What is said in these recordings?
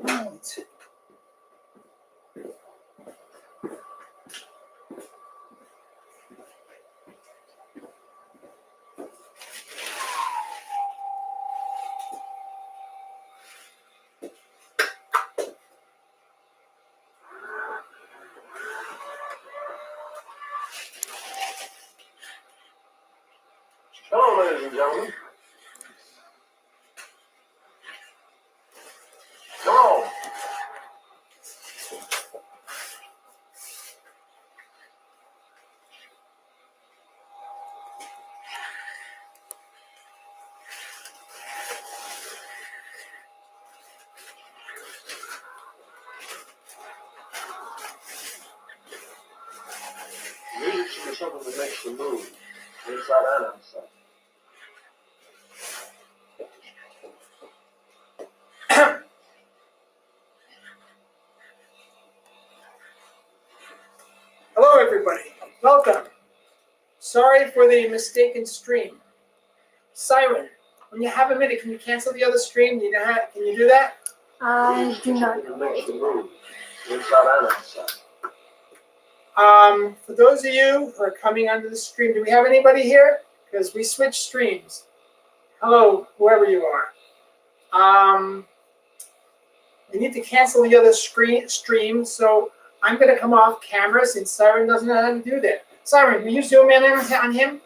Right. Hello, ladies and gentlemen. Hello. Music should be something that makes you move, inside and outside. Hello, everybody. Welcome. Sorry for the mistaken stream. Siren, when you have a minute, can you cancel the other stream? Can you do that? I do not Something that know. makes you move, inside and outside. For those of you who are coming onto the stream, do we have anybody here? Because we switched streams. Hello, whoever you are. We need to cancel the other stream, so I'm going to come off camera since Siren doesn't know how to do that. Siren, will you zoom in on him?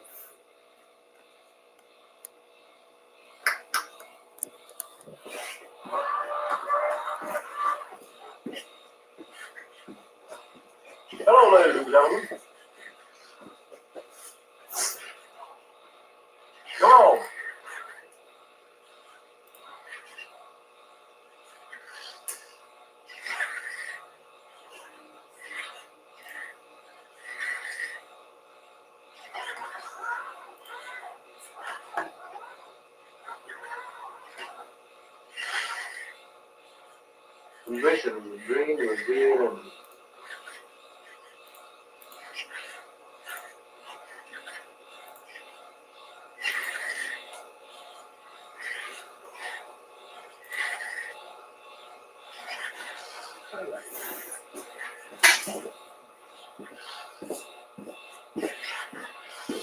Hello, ladies and gentlemen. Hello. We wish it was a dream, it was real, and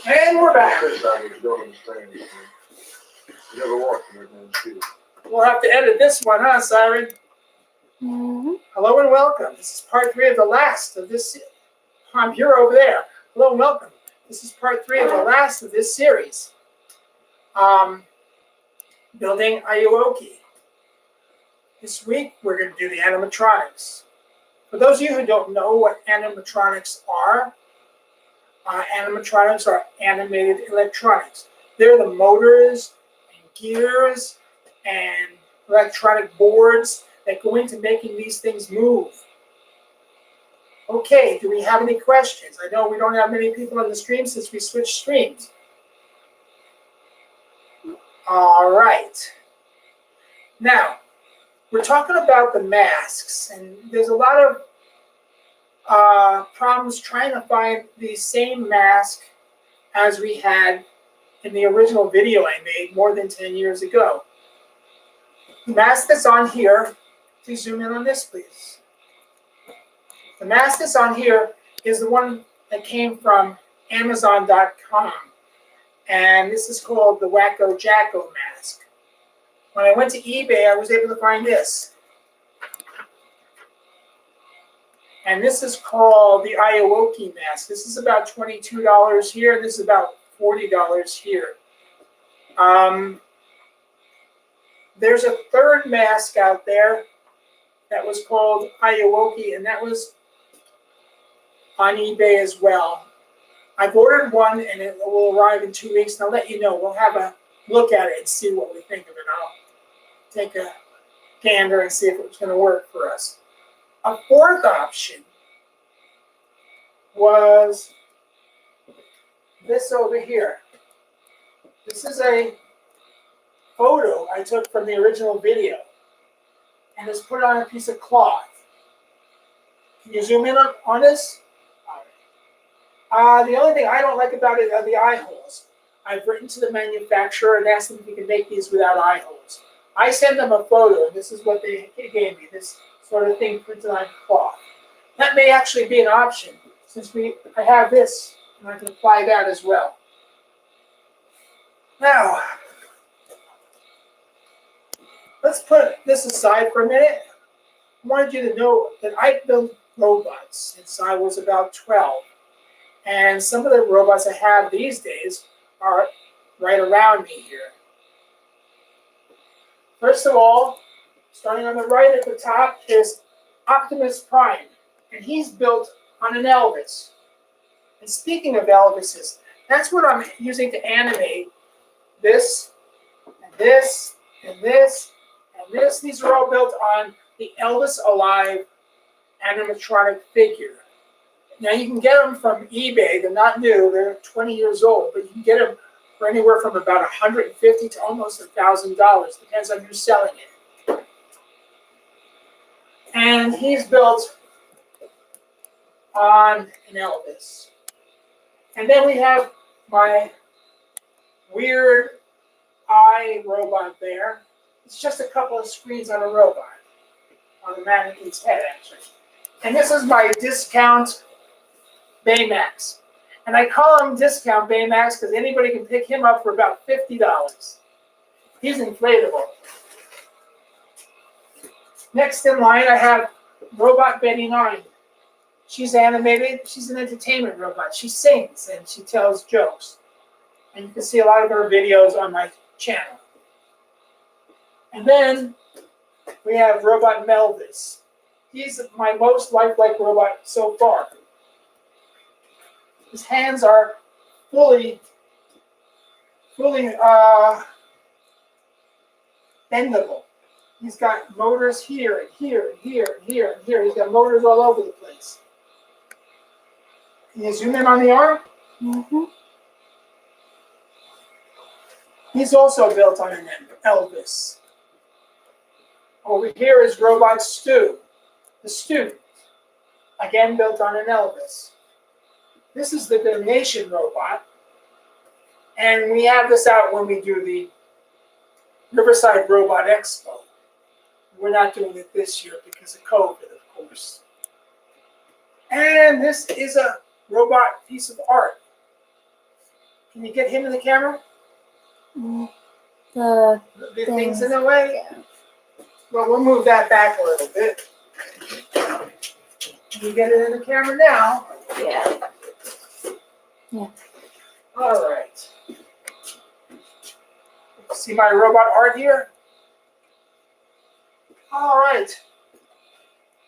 And we're back. Chris, I would don't understand this. You never walked in it, man. Shoot. We'll have to edit this one, huh, Siren? Mm-hmm. Hello and welcome. This is part 3 of the last of this. You're over there. Hello and welcome. This is part 3 of the last of this series. Building Ayuwoki. This week we're going to do the animatronics. For those of you who don't know what animatronics are animated electronics. They're the motors and gears and electronic boards that go into making these things move. Okay, do we have any questions? I know we don't have many people on the stream since we switched streams. All right. Now, we're talking about the masks, and there's a lot of problems trying to find the same mask as we had in the original video I made more than 10 years ago. The mask that's on here, please zoom in on this, please. The mask that's on here is the one that came from Amazon.com, and this is called the Wacko Jacko mask. When I went to eBay, I was able to find this. And this is called the Ayuwoki mask. This is about $22 here, and this is about $40 here. There's a third mask out there that was called Ayuwoki, and that was on eBay as well. I've ordered one, and it will arrive in 2 weeks, and I'll let you know. We'll have a look at it and see what we think of it. I'll take a gander and see if it's going to work for us. A fourth option was this over here. This is a photo I took from the original video, and it's put on a piece of cloth. Can you zoom in on this? The only thing I don't like about it are the eye holes. I've written to the manufacturer and asked them if he can make these without eye holes. I send them a photo, and this is what they gave me, this sort of thing printed on cloth. That may actually be an option, since I have this, and I can apply that as well. Now, let's put this aside for a minute. I wanted you to know that I've built robots since I was about 12. And some of the robots I have these days are right around me here. First of all, starting on the right at the top is Optimus Prime. And he's built on an Elvis. And speaking of Elvises, that's what I'm using to animate this, and this, and this, and this. These are all built on the Elvis Alive animatronic figure. Now you can get them from eBay. They're not new. They're 20 years old, but you can get them for anywhere from about $150 to almost $1,000. Depends on who's selling it. And he's built on an Elvis. And then we have my weird eye robot there. It's just a couple of screens on a robot, on the mannequin's head, actually. And this is my discount Baymax. And I call him discount Baymax because anybody can pick him up for about $50. He's inflatable. Next in line, I have Robot Betty 9. She's animated. She's an entertainment robot. She sings and she tells jokes. And you can see a lot of her videos on my channel. And then we have Robot Melvis. He's my most lifelike robot so far. His hands are fully bendable. He's got motors here and here and here and here and here. He's got motors all over the place. Can you zoom in on the arm? Mm-hmm. He's also built on an Elvis. Over here is Robot Stu, the student. Again, built on an Elvis. This is the donation robot. And we have this out when we do the Riverside Robot Expo. We're not doing it this year because of COVID, of course. And this is a robot piece of art. Can you get him in the camera? The The things in the way? Yeah. Well, we'll move that back a little bit. Can you get it in the camera now? Yeah. Yeah. All right. See my robot art here? All right.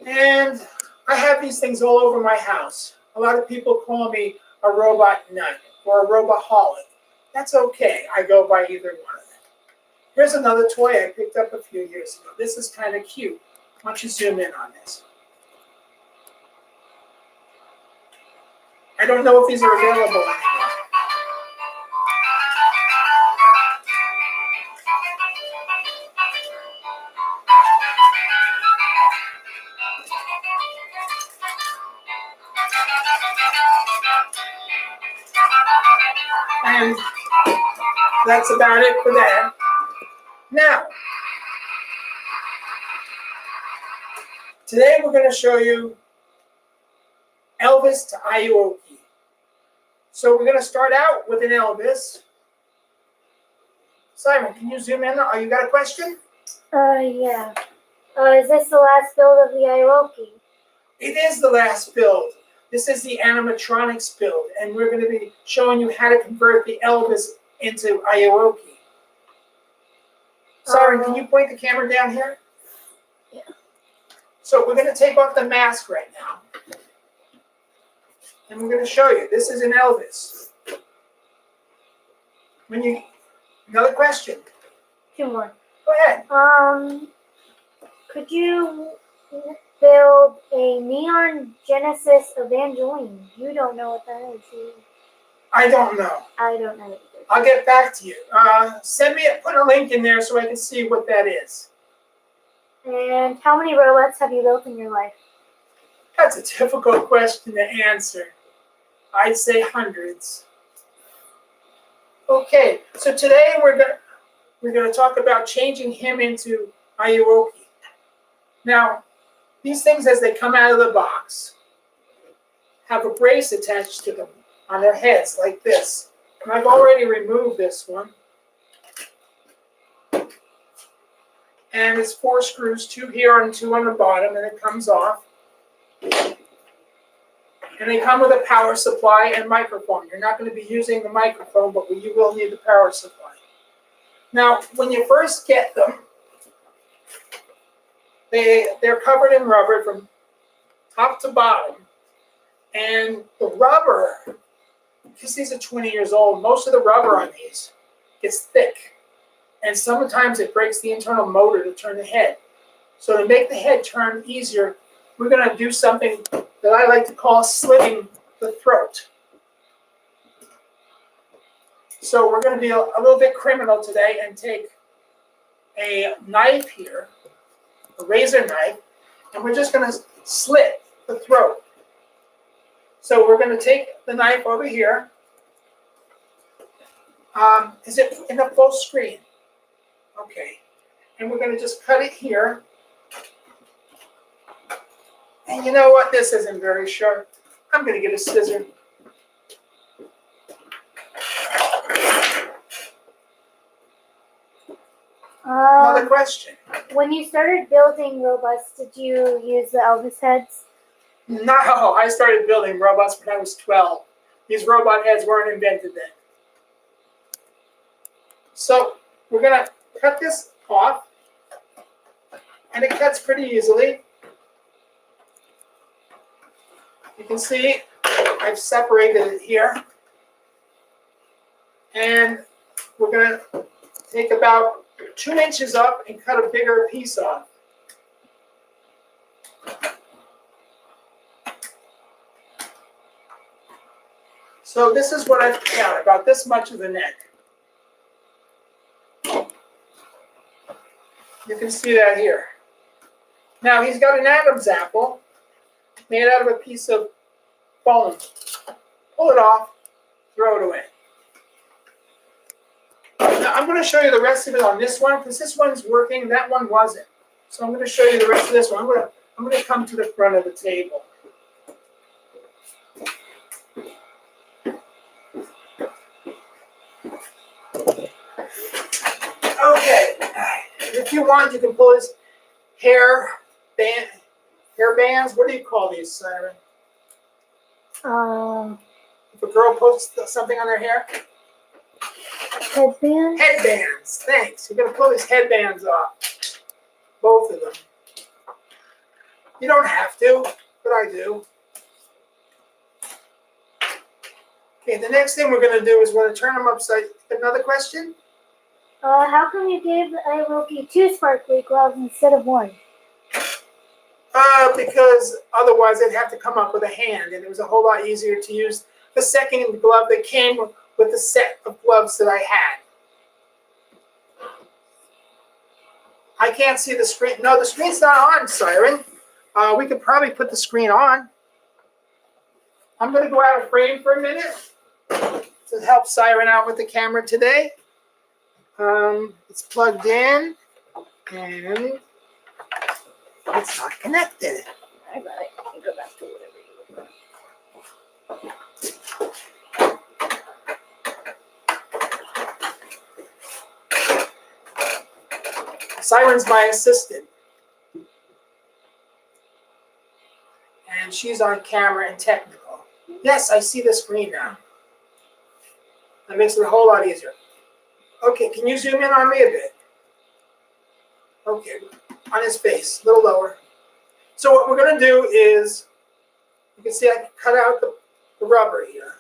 And I have these things all over my house. A lot of people call me a robot nut or a robaholic. That's okay. I go by either one of them. Here's another toy I picked up a few years ago. This is kind of cute. Why don't you zoom in on this? I don't know if these are available anymore. And that's about it for that. Now, today we're going to show you Elvis to Ayuwoki. So we're going to start out with an Elvis. Simon, can you zoom in? Oh, you got a question? Yeah. Is this the last build of the Ayuwoki? It is the last build. This is the Animatronics build, and we're going to be showing you how to convert the Elvis into Ayuwoki. Siren, can you point the camera down here? Yeah. So we're going to take off the mask right now. And we're going to show you. This is an Elvis. Another question. Two more. Go ahead. Could you build a Neon Genesis Evangeline? You don't know what that is, do you? I don't know. I don't know either. I'll get back to you. Put a link in there so I can see what that is. And how many robots have you built in your life? That's a difficult question to answer. I'd say hundreds. Okay, so today we're we're going to talk about changing him into Ayuwoki. Now, these things as they come out of the box have a brace attached to them on their heads like this. And I've already removed this one. And it's 4 screws, 2 here and 2 on the bottom, and it comes off. And they come with a power supply and microphone. You're not going to be using the microphone, but you will need the power supply. Now, when you first get them, they're covered in rubber from top to bottom. And the rubber, because these are 20 years old, most of the rubber on these gets thick. And sometimes it breaks the internal motor to turn the head. So to make the head turn easier, we're going to do something that I like to call slitting the throat. So we're going to be a little bit criminal today and take a knife here, a razor knife, and we're just going to slit the throat. So we're going to take the knife over here. Is it in the full screen? Okay. And we're going to just cut it here. And you know what? This isn't very sharp. I'm going to get a scissor. Another question. When you started building robots, did you use the Elvis heads? No, I started building robots when I was 12. These robot heads weren't invented then. So we're going to cut this off. And it cuts pretty easily. You can see I've separated it here. And we're going to take about 2 inches up and cut a bigger piece off. So this is what I've got, about this much of the neck. You can see that here. Now he's got an Adam's apple made out of a piece of bone. Pull it off, throw it away. Now I'm going to show you the rest of it on this one because this one's working, that one wasn't. So I'm going to show you the rest of this one. I'm going to come to the front of the table. Okay, if you want, you can pull his hair bands. What do you call these, Siren? If a girl puts something on her hair? Headbands? Headbands, thanks. You're going to pull these headbands off. Both of them. You don't have to, but I do. Okay, the next thing we're going to do is we're going to turn them upside. Another question? How come you gave Ayuwoki 2 sparkly gloves instead of 1? Because otherwise I'd have to come up with a hand, and it was a whole lot easier to use the second glove that came with the set of gloves that I had. I can't see the screen. No, the screen's not on, Siren. We could probably put the screen on. I'm going to go out of frame for a minute to help Siren out with the camera today. It's plugged in, and it's not connected. I got it. I can go back to whatever you want. Siren's my assistant. And she's on camera and technical. Yes, I see the screen now. That makes it a whole lot easier. Okay, can you zoom in on me a bit? Okay, on his face, a little lower. So what we're going to do is, you can see I cut out the rubber here.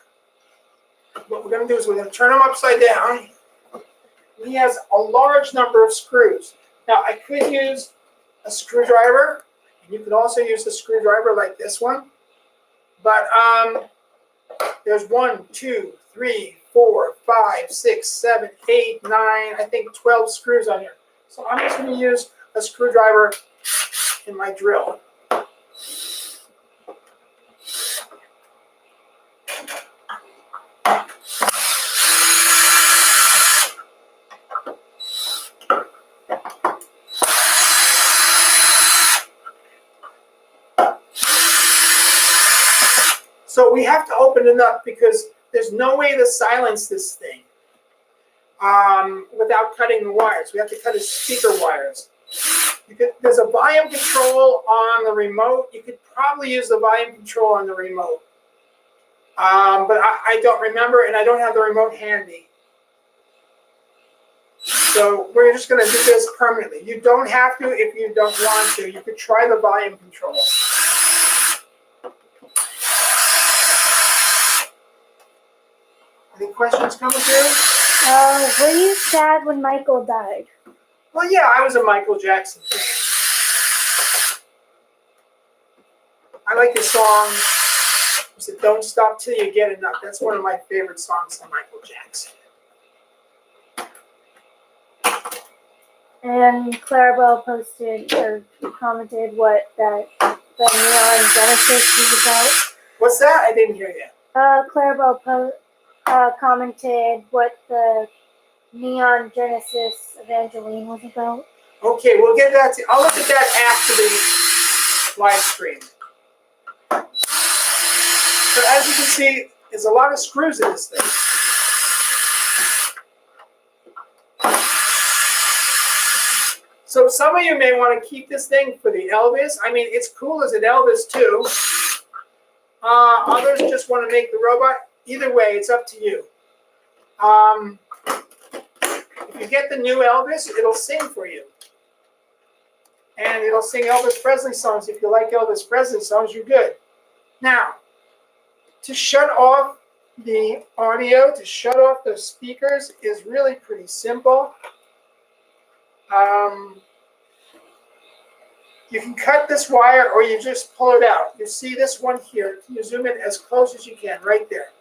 What we're going to do is we're going to turn him upside down. He has a large number of screws. Now, I could use a screwdriver, and you could also use a screwdriver like this one. But there's 1, 2, 3, 4, 5, 6, 7, 8, 9, I think 12 screws on here. So I'm just going to use a screwdriver in my drill. So we have to open it up because there's no way to silence this thing without cutting the wires. We have to cut his speaker wires. There's a volume control on the remote. You could probably use the volume control on the remote. But I don't remember, and I don't have the remote handy. So we're just going to do this permanently. You don't have to if you don't want to. You could try the volume control. Any questions coming through? Were you sad when Michael died? Well, yeah, I was a Michael Jackson fan. I like the song, was it Don't Stop Till You Get Enough? That's one of my favorite songs by Michael Jackson. And Clarabelle posted or commented what that the Neon Genesis was about. What's that? I didn't hear you. Clarabelle commented what the Neon Genesis Evangeline was about. Okay, we'll get that. I'll look at that after the live stream. So as you can see, there's a lot of screws in this thing. So some of you may want to keep this thing for the Elvis. I mean, it's cool as an Elvis too. Others just want to make the robot. Either way, it's up to you. If you get the new Elvis, it'll sing for you. And it'll sing Elvis Presley songs. If you like Elvis Presley songs, you're good. Now, to shut off the audio, to shut off the speakers is really pretty simple. You can cut this wire or you just pull it out. You see this one here. You zoom in as close as you can, right there.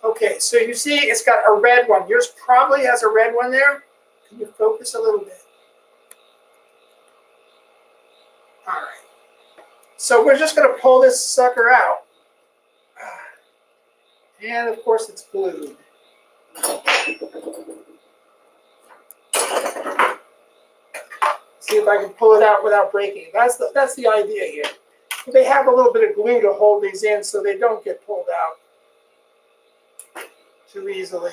Okay, so you see it's got a red one. Yours probably has a red one there. Can you focus a little bit? All right. So we're just going to pull this sucker out. And of course it's glued. See if I can pull it out without breaking. That's the idea here. They have a little bit of glue to hold these in so they don't get pulled out too easily.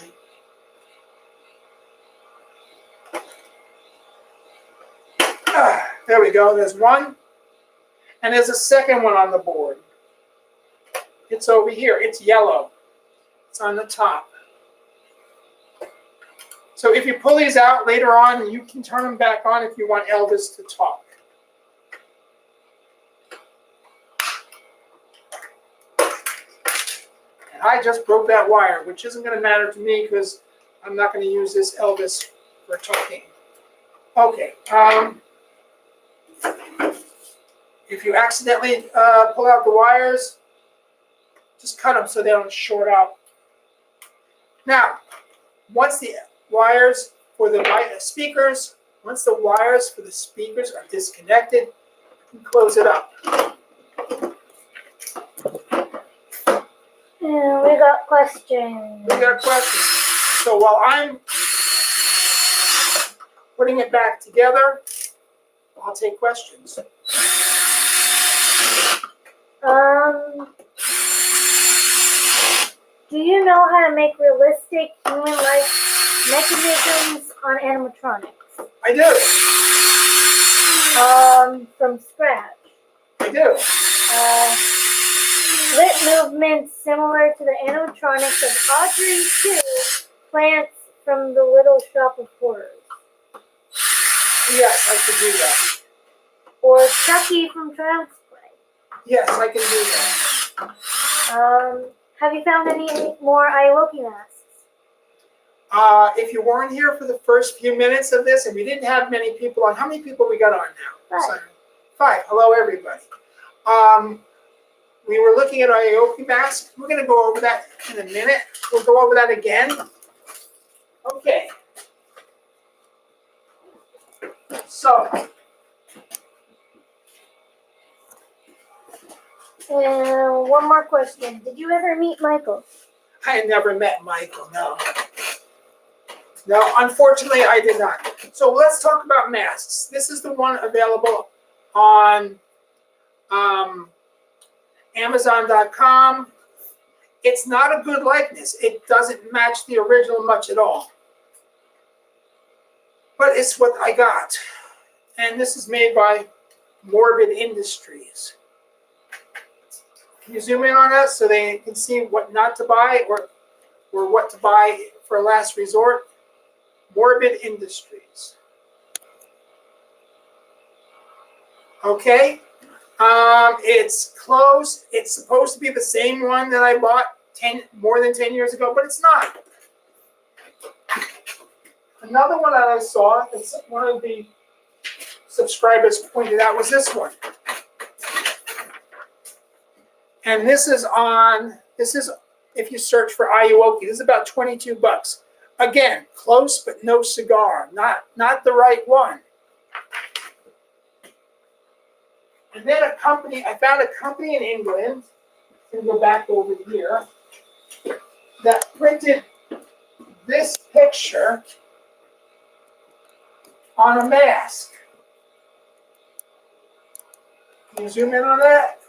There we go. There's one. And there's a second one on the board. It's over here. It's yellow. It's on the top. So if you pull these out later on, you can turn them back on if you want Elvis to talk. And I just broke that wire, which isn't going to matter to me because I'm not going to use this Elvis for talking. Okay. If you accidentally pull out the wires, just cut them so they don't short out. Now, once the wires for the speakers, once the wires for the speakers are disconnected, you can close it up. And we got questions. We got questions. So while I'm putting it back together, I'll take questions. Do you know how to make realistic human-like mechanisms on animatronics? I do. From scratch. I do. Lip movements similar to the animatronics of Audrey 2, Plants from the Little Shop of Horrors. Yes, I can do that. Or Chucky from Child's Play. Yes, I can do that. Have you found any more Ayuwoki masks? If you weren't here for the first few minutes of this, and we didn't have many people on, how many people we got on now? 5. 5. Hello, everybody. We were looking at Ayuwoki masks. We're going to go over that in a minute. We'll go over that again. Okay. So. One more question. Did you ever meet Michael? I had never met Michael, no. No, unfortunately, I did not. So let's talk about masks. This is the one available on Amazon.com it's not a good likeness. It doesn't match the original much at all. But it's what I got. And this is made by Morbid Industries. Can you zoom in on that so they can see what not to buy or what to buy for last resort? Morbid Industries. Okay. It's closed. It's supposed to be the same one that I bought more than 10 years ago, but it's not. Another one that I saw, that one of the subscribers pointed out, was this one. And this is if you search for Ayuwoki, this is about 22 bucks. Again, close but no cigar, not the right one. And then I found a company in England, I'm going to go back over here, that printed this picture on a mask. Can you zoom in on that?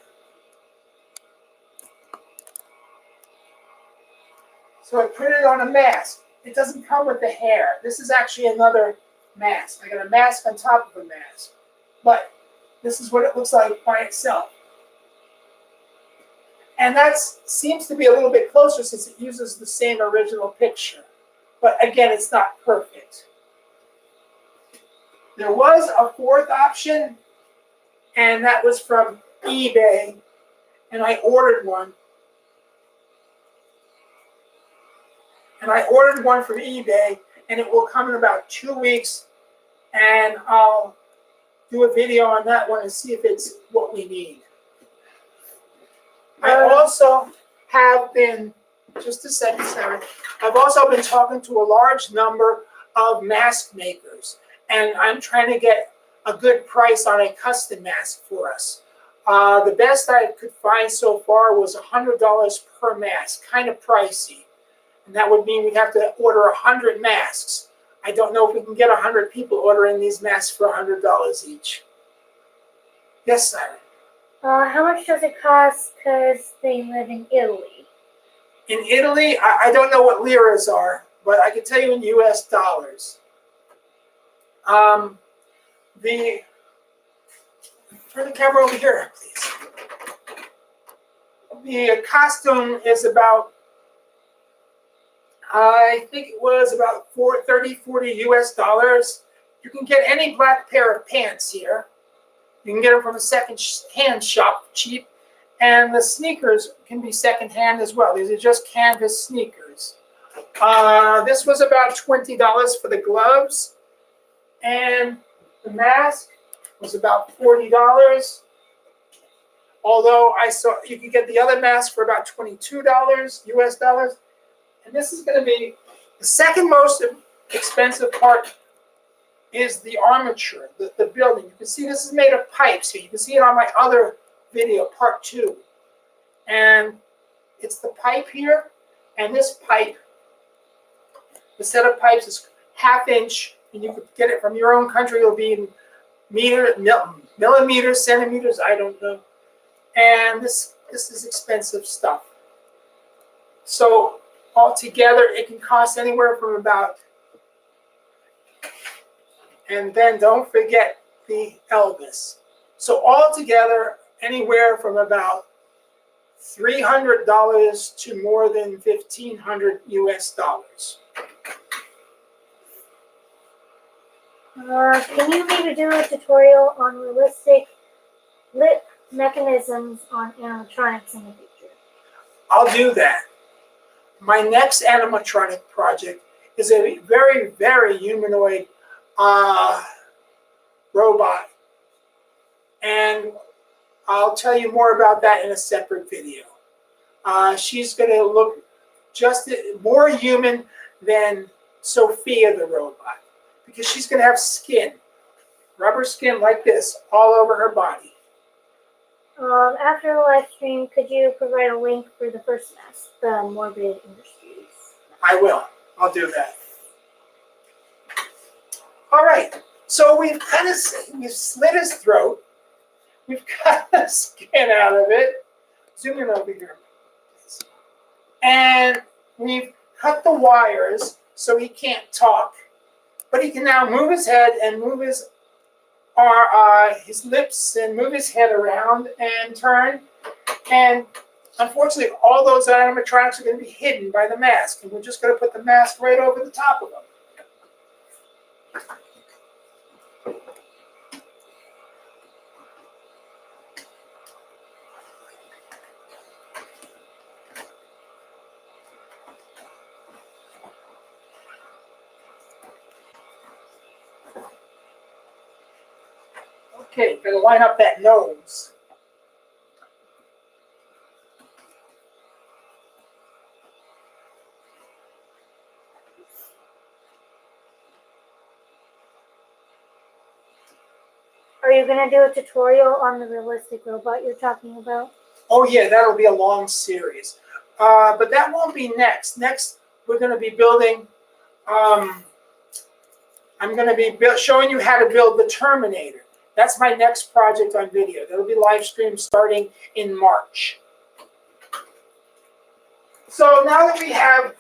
So I printed it on a mask. It doesn't come with the hair. This is actually another mask. I got a mask on top of a mask. But this is what it looks like by itself. And that seems to be a little bit closer since it uses the same original picture. But again, it's not perfect. There was a fourth option, and that was from eBay. And I ordered one. And I ordered one from eBay, and it will come in about 2 weeks. And I'll do a video on that one and see if it's what we need. I also have been, just a second, Sarah. I've also been talking to a large number of mask makers, and I'm trying to get a good price on a custom mask for us. The best I could find so far was $100 per mask, kind of pricey. And that would mean we'd have to order 100 masks. I don't know if we can get 100 people ordering these masks for $100 each. Yes, Simon? How much does it cost because they live in Italy? In Italy, I don't know what liras are, but I can tell you in US dollars. Turn the camera over here, please. The costume is about, I think it was about 40 US dollars. You can get any black pair of pants here. You can get them from a second-hand shop, cheap. And the sneakers can be second-hand as well. These are just canvas sneakers. This was about $20 for the gloves. And the mask was about $40. Although I saw you could get the other mask for about $22 US dollars. And this is going to be the second most expensive part is the armature, the building. You can see this is made of pipes here. You can see it on my other video, part 2. And it's the pipe here, and this pipe, the set of pipes is 1/2 inch, and you could get it from your own country. It'll be in millimeters, centimeters, I don't know. And this is expensive stuff. So altogether, it can cost anywhere from about, and then don't forget the Elvis. So altogether, anywhere from about $300 to more than $1,500 US dollars. Can you maybe do a tutorial on realistic lip mechanisms on animatronics in the future? I'll do that. My next animatronic project is a very, very humanoid robot. And I'll tell you more about that in a separate video. She's going to look just more human than Sophia the robot, because she's going to have skin, rubber skin like this, all over her body. After the live stream, could you provide a link for the first mask, the Morbid Industries? I will. I'll do that. All right. So we've slit his throat. We've got the skin out of it. Zoom in over here, please. And we've cut the wires so he can't talk, but he can now move his head and move his lips and move his head around and turn. And unfortunately, all those animatronics are going to be hidden by the mask, and we're just going to put the mask right over the top of them. Okay, going to line up that nose. Are you going to do a tutorial on the realistic robot you're talking about? Oh yeah, that'll be a long series. But that won't be next. Next, we're going to be building, I'm going to be showing you how to build the Terminator. That's my next project on video. That'll be live streamed starting in March. So now that we have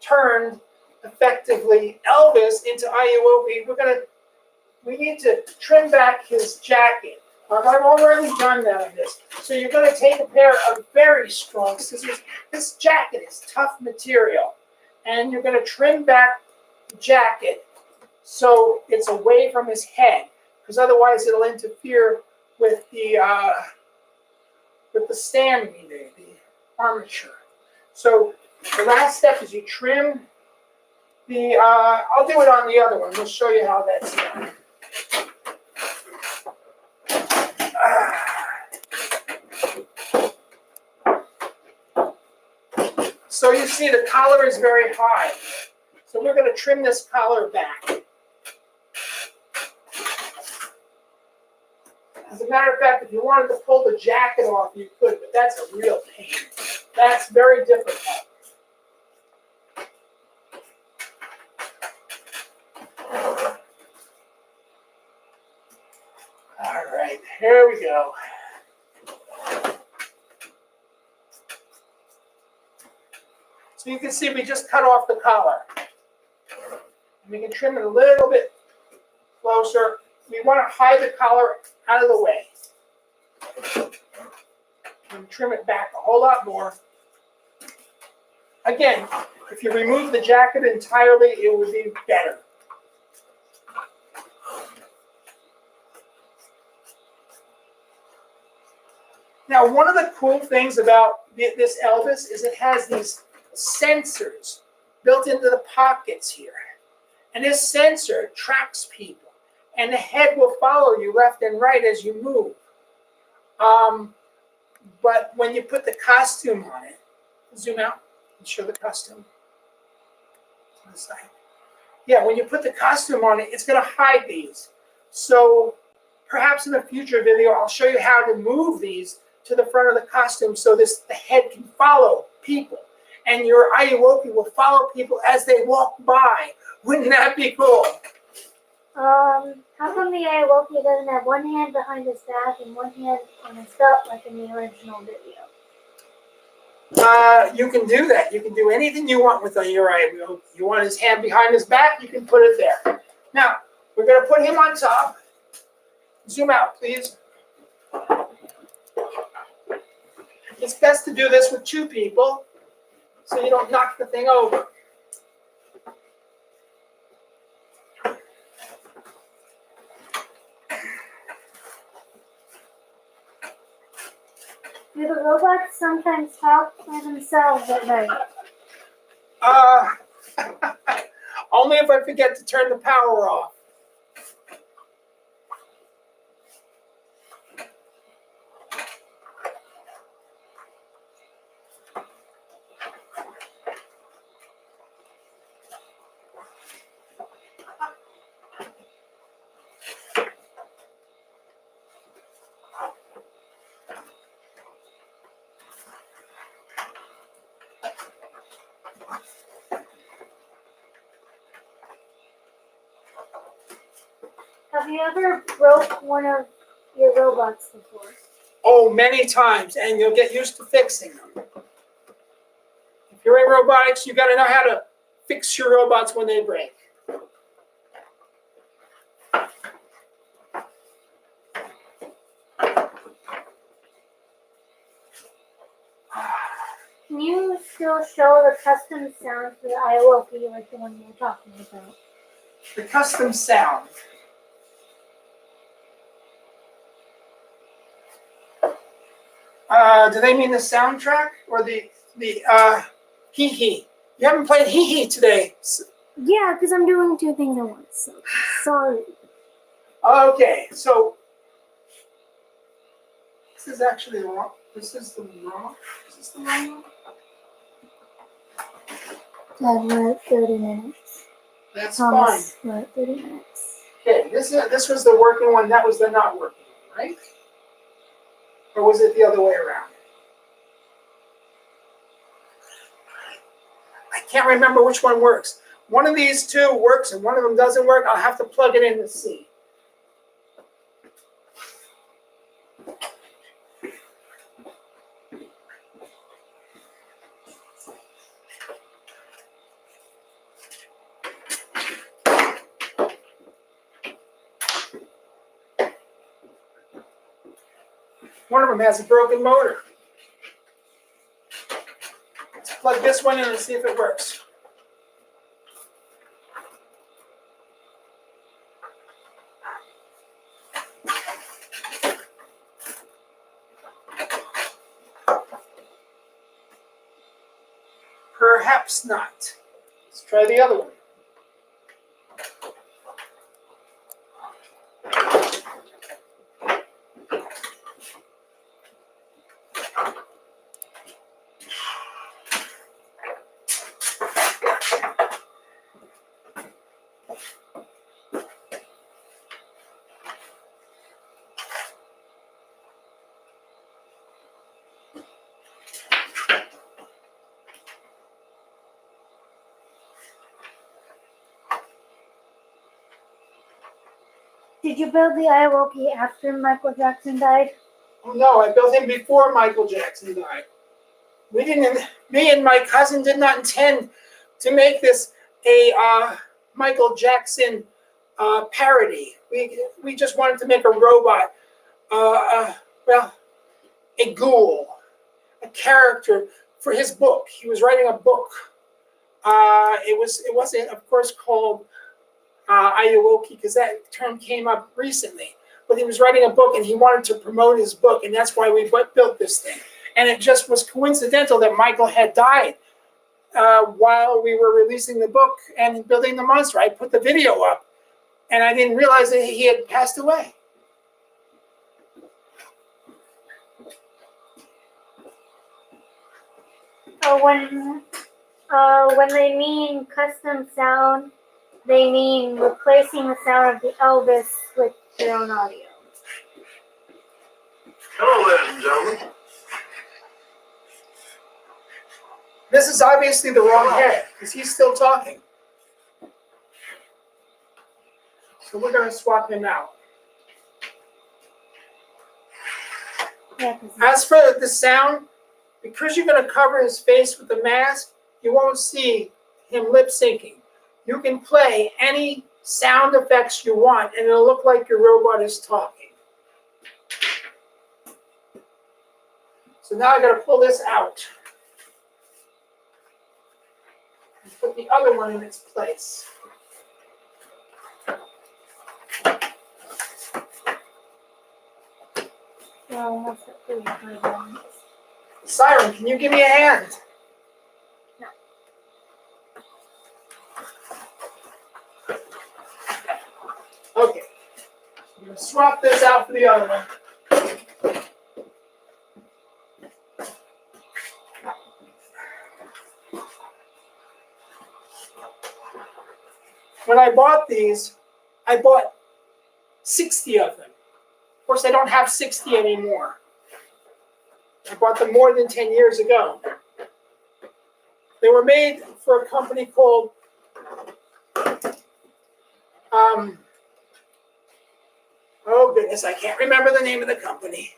turned effectively Elvis into Ayuwoki, we need to trim back his jacket. I've already done that on this. So you're going to take a pair of very strong scissors. This jacket is tough material. And you're going to trim back the jacket so it's away from his head, because otherwise it'll interfere with the stand we made, the armature. So the last step is you trim the, I'll do it on the other one. We'll show you how that's done. So you see the collar is very high. So we're going to trim this collar back. As a matter of fact, if you wanted to pull the jacket off, you could, but that's a real pain. That's very difficult. All right, here we go. So you can see we just cut off the collar. We can trim it a little bit closer. We want to hide the collar out of the way. And trim it back a whole lot more. Again, if you remove the jacket entirely, it would be better. Now, one of the cool things about this Elvis is it has these sensors built into the pockets here. And this sensor tracks people. And the head will follow you left and right as you move. But when you put the costume on it, zoom out and show the costume on the side. Yeah, when you put the costume on it, it's going to hide these. So perhaps in a future video, I'll show you how to move these to the front of the costume so the head can follow people. And your Ayuwoki will follow people as they walk by. Wouldn't that be cool? How come the Ayuwoki doesn't have one hand behind his back and one hand on his belt like in the original video? You can do that. You can do anything you want with your Ayuwoki. You want his hand behind his back, you can put it there. Now, we're going to put him on top. Zoom out, please. It's best to do this with two people so you don't knock the thing over. Do the robots sometimes talk by themselves at night? Only if I forget to turn the power off. Have you ever broke one of your robots before? Oh, many times, and you'll get used to fixing them. If you're in robotics, you got to know how to fix your robots when they break. Can you still show the custom sound for the Ayuwoki, like the one you were talking about? The custom sound. Do they mean the soundtrack or the hee hee? You haven't played hee hee today. Yeah, because I'm doing two things at once. So sorry. Okay, so this is actually the wrong. This is the wrong. Is this the wrong one? We're at 30 minutes. That's Thomas, fine. we're at 30 minutes. Okay, this was the working one. That was the not working one, right? Or was it the other way around? I can't remember which one works. One of these two works and one of them doesn't work. I'll have to plug it in to see. One of them has a broken motor. Let's plug this one in and see if it works. Perhaps not. Let's try the other one. Did you build the Ayuwoki after Michael Jackson died? Oh no, I built him before Michael Jackson died. Me and my cousin did not intend to make this a Michael Jackson parody. We just wanted to make a robot, well, a ghoul, a character for his book. He was writing a book. It wasn't, of course, called Ayuwoki because that term came up recently. But he was writing a book and he wanted to promote his book, and that's why we built this thing. And it just was coincidental that Michael had died while we were releasing the book and building the monster. I put the video up, and I didn't realize that he had passed away. When they mean custom sound, they mean replacing the sound of the Elvis with their own audio. Hello, ladies and gentlemen. This is obviously the wrong head because he's still talking. So we're going to swap him out. Yeah, 'cause As for the sound, because you're going to cover his face with the mask, you won't see him lip syncing. You can play any sound effects you want, and it'll look like your robot is talking. So now I got to pull this out and put the other one in its place. well, that's at 35 minutes. Siren, can you give me a hand? No. Okay. I'm going to swap this out for the other one. When I bought these, I bought 60 of them. Of course, I don't have 60 anymore. I bought them more than 10 years ago. They were made for a company called oh goodness, I can't remember the name of the company.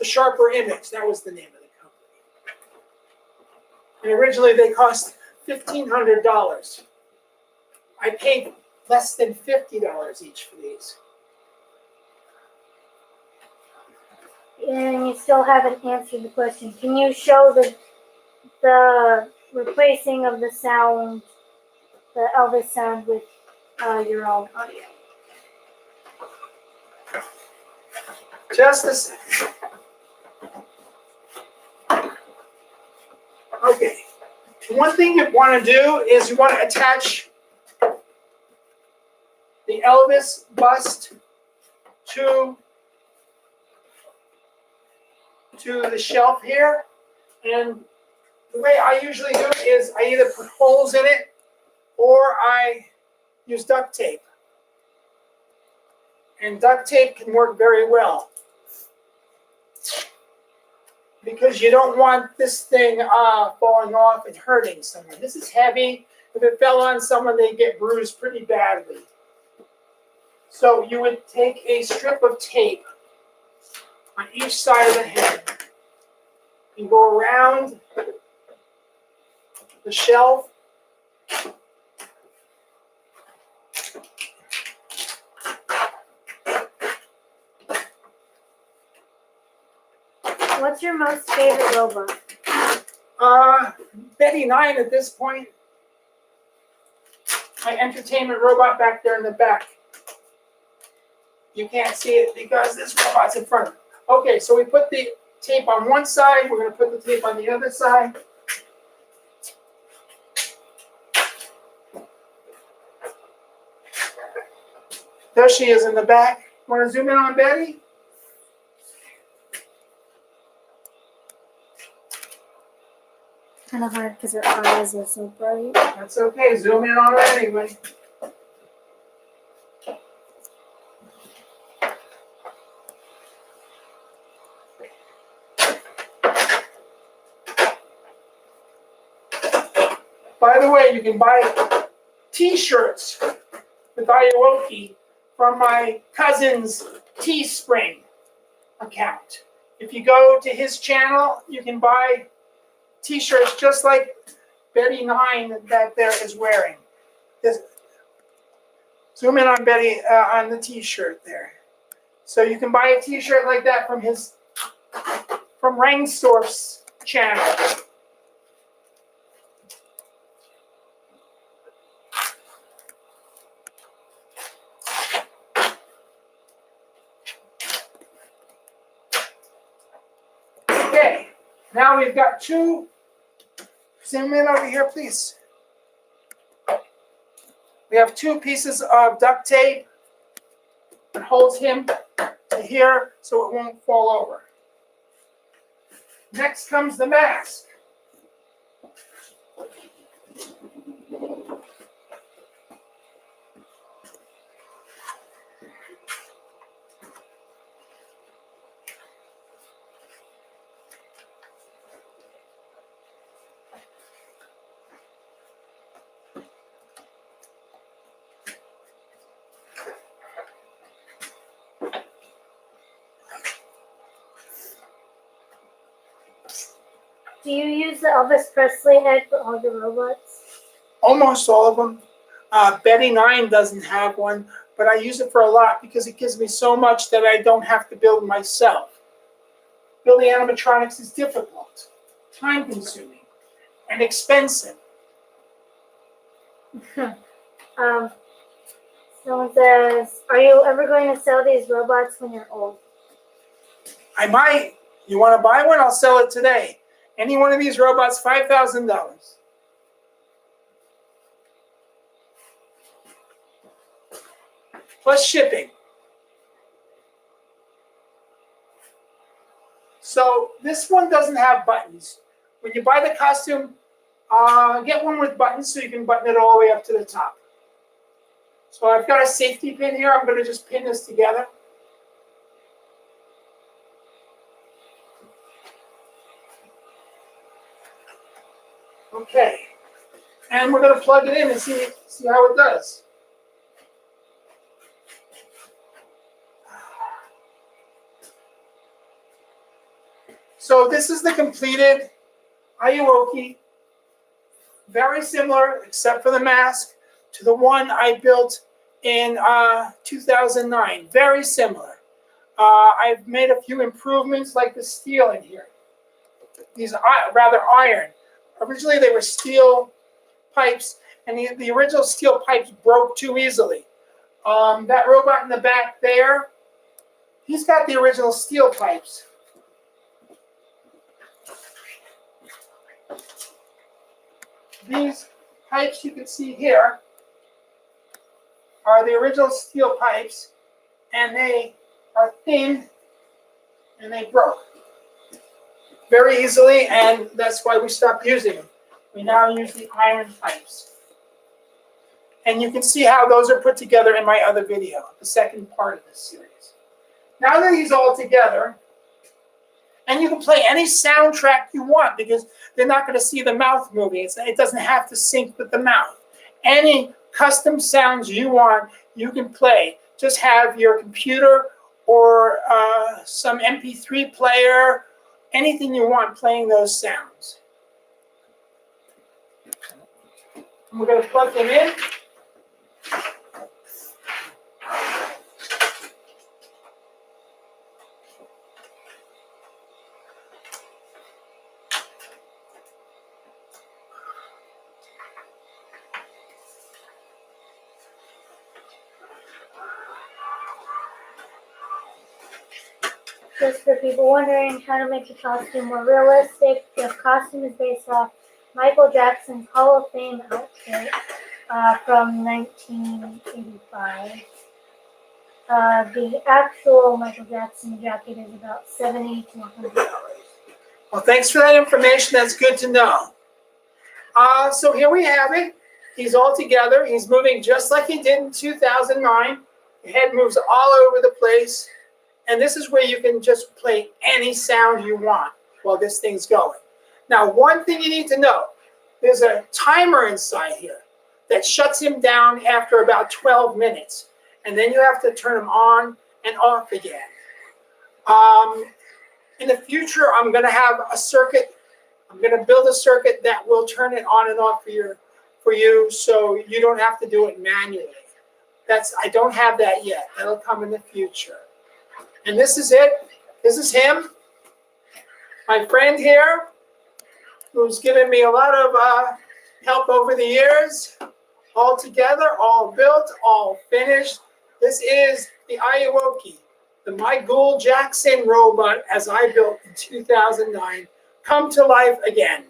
Sharper Image. That was the name of the company. And originally they cost $1,500. I paid less than $50 each for these. And you still haven't answered the question. Can you show the replacing of the sound, the Elvis sound, with your own audio? Just a second. Okay. One thing you want to do is you want to attach the Elvis bust to the shelf here. And the way I usually do it is I either put holes in it or I use duct tape. And duct tape can work very well, because you don't want this thing falling off and hurting someone. This is heavy. If it fell on someone, they get bruised pretty badly. So you would take a strip of tape on each side of the head and go around the shelf. What's your most favorite robot? Betty 9 at this point. My entertainment robot back there in the back. You can't see it because this robot's in front of it. Okay, so we put the tape on one side. We're going to put the tape on the other side. There she is in the back. Want to zoom in on Betty? Kind of hard because her eyes are so bright. That's okay. Zoom in on her anyway. By the way, you can buy T-shirts with Ayuwoki from my cousin's Teespring account. If you go to his channel, you can buy T-shirts just like Betty 9 that there is wearing. Zoom in on Betty on the T-shirt there. So you can buy a T-shirt like that from Rengstorff's channel. Okay, now we've got two. Zoom in over here, please. We have two pieces of duct tape that holds him to here so it won't fall over. Next comes the mask. Do you use the Elvis Presley head for all your robots? Almost all of them. Betty 9 doesn't have one, but I use it for a lot because it gives me so much that I don't have to build myself. Building animatronics is difficult, time-consuming, and expensive. Someone says, are you ever going to sell these robots when you're old? I might. You want to buy one? I'll sell it today. Any one of these robots, $5,000. Plus shipping. So this one doesn't have buttons. When you buy the costume, get one with buttons so you can button it all the way up to the top. So I've got a safety pin here. I'm going to just pin this together. Okay, and we're going to plug it in and see how it does. So this is the completed Ayuwoki. Very similar, except for the mask, to the one I built in 2009. Very similar. I've made a few improvements, like the steel in here. These are rather iron. Originally, they were steel pipes, and the original steel pipes broke too easily. That robot in the back there, he's got the original steel pipes. These pipes you can see here are the original steel pipes, and they are thin, and they broke very easily, and that's why we stopped using them. We now use the iron pipes. And you can see how those are put together in my other video, the second part of this series. Now that he's all together, and you can play any soundtrack you want because they're not going to see the mouth moving. It doesn't have to sync with the mouth. Any custom sounds you want, you can play. Just have your computer or some MP3 player, anything you want playing those sounds. And we're going to plug them in. Just for people wondering how to make the costume more realistic, the costume is based off Michael Jackson's Hall of Fame outfit from 1985. The actual Michael Jackson jacket is about $70 to $100. Well, thanks for that information. That's good to know. So here we have it. He's all together. He's moving just like he did in 2009. The head moves all over the place. And this is where you can just play any sound you want while this thing's going. Now, one thing you need to know, there's a timer inside here that shuts him down after about 12 minutes. And then you have to turn him on and off again. In the future, I'm going to have a circuit. I'm going to build a circuit that will turn it on and off for you so you don't have to do it manually. I don't have that yet. That'll come in the future. And this is it. This is him, my friend here, who's given me a lot of help over the years. All together, all built, all finished. This is the Ayuwoki, the Michael Jackson robot as I built in 2009, come to life again.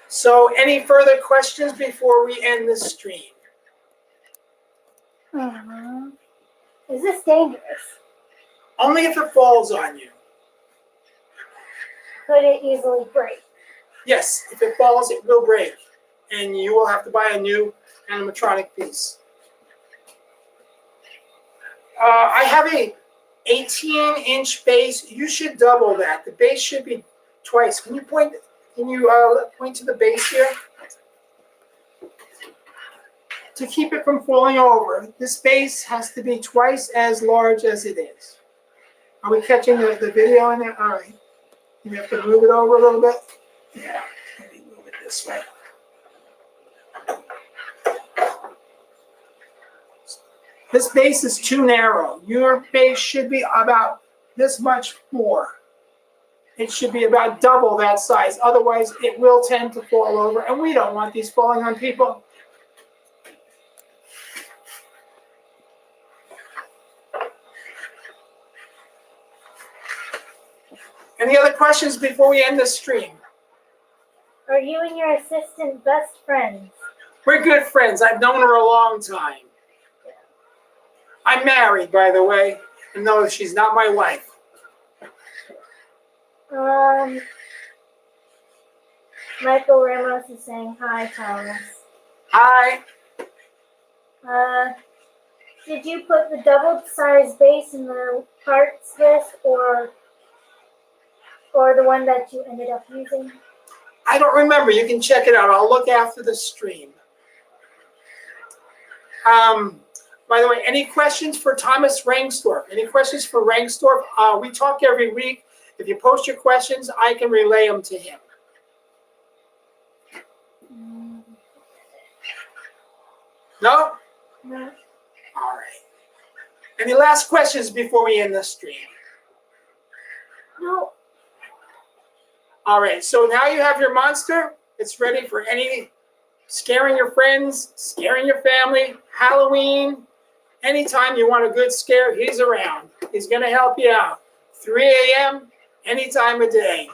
So, any further questions before we end the stream? Is this dangerous? Only if it falls on you. Could it easily break? Yes, if it falls, it will break. And you will have to buy a new animatronic piece. I have a 18-inch base. You should double that. The base should be twice. Can you point to the base here? To keep it from falling over, this base has to be twice as large as it is. Are we catching the video in there? All right. You have to move it over a little bit. Yeah, maybe move it this way. This base is too narrow. Your base should be about this much more. It should be about double that size. Otherwise, it will tend to fall over, and we don't want these falling on people. Any other questions before we end the stream? Are you and your assistant best friends? We're good friends. I've known her a long time. I'm married, by the way, and no, she's not my wife. Michael Ramos is saying hi, Thomas. Hi. Did you put the double-sized base in the parts list, or the one that you ended up using? I don't remember. You can check it out. I'll look after the stream. By the way, any questions for Thomas Rengstorff? Any questions for Rengstorff? We talk every week. If you post your questions, I can relay them to him. No? No. All right. Any last questions before we end the stream? No. All right, so now you have your monster. It's ready for any scaring your friends, scaring your family, Halloween. Anytime you want a good scare, he's around. He's going to help you out. 3 a.m., any time of day.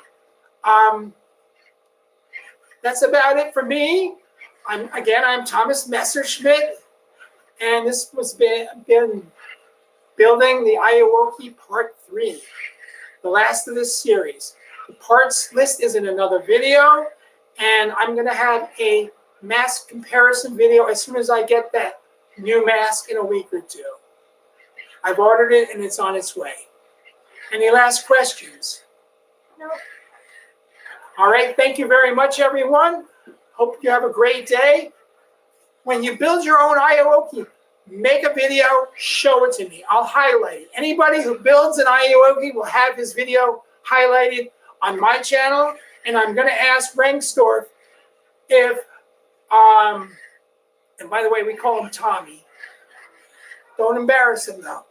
That's about it for me. I'm Thomas Messerschmidt, and this was been building the Ayuwoki Part 3, the last of this series. The parts list is in another video, and I'm going to have a mask comparison video as soon as I get that new mask in a week or two. I've ordered it, and it's on its way. Any last questions? No. All right, thank you very much, everyone. Hope you have a great day. When you build your own Ayuwoki, make a video, show it to me. I'll highlight it. Anybody who builds an Ayuwoki will have his video highlighted on my channel, and I'm going to ask Rengstorff if, and by the way, we call him Tommy. Don't embarrass him, though.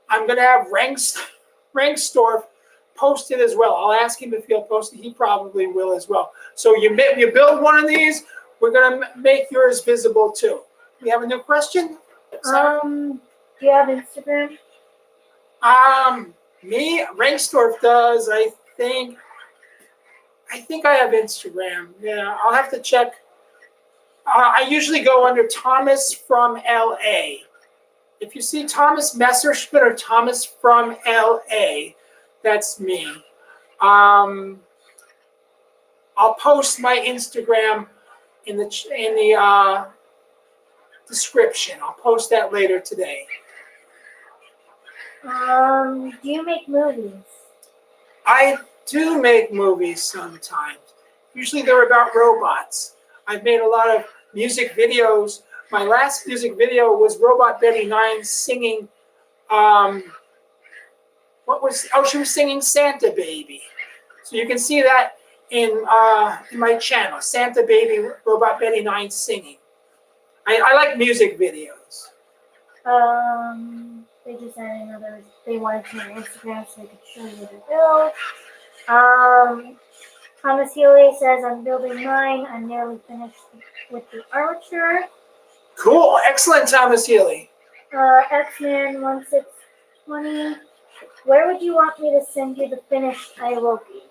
I'm going to have Rengstorff post it as well. I'll ask him if he'll post it. He probably will as well. So you build one of these, we're going to make yours visible too. We have a new question? Do you have Instagram? Me, Rengstorff does. I think I have Instagram. Yeah, I'll have to check. I usually go under Thomas from LA. If you see Thomas Messerschmidt or Thomas from LA, that's me. I'll post my Instagram in the description. I'll post that later today. Do you make movies? I do make movies sometimes. Usually they're about robots. I've made a lot of music videos. My last music video was Robot Betty 9 singing, she was singing Santa Baby. So you can see that in my channel, Santa Baby, Robot Betty 9 singing. I like music videos. They just added another, they wanted to my Instagram so they could show you their build. Thomas Healy says, I'm building mine. I'm nearly finished with the Armature. Cool. Excellent, Thomas Healy. X-Man 1620. Where would you want me to send you the finished Ayuwoki?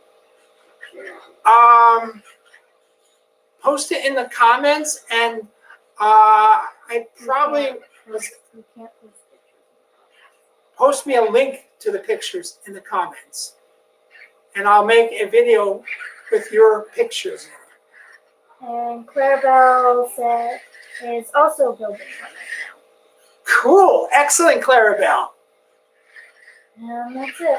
Post it in the comments, and I probably You can't post pictures. post me a link to the pictures in the comments, and I'll make a video with your pictures in it. And Clarabelle is also building one right Cool. Excellent, Clarabelle. now. And that's it.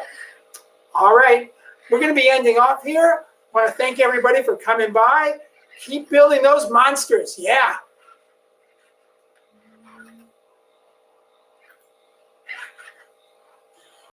All right. We're going to be ending off here. I want to thank everybody for coming by. Keep building those monsters. Yeah.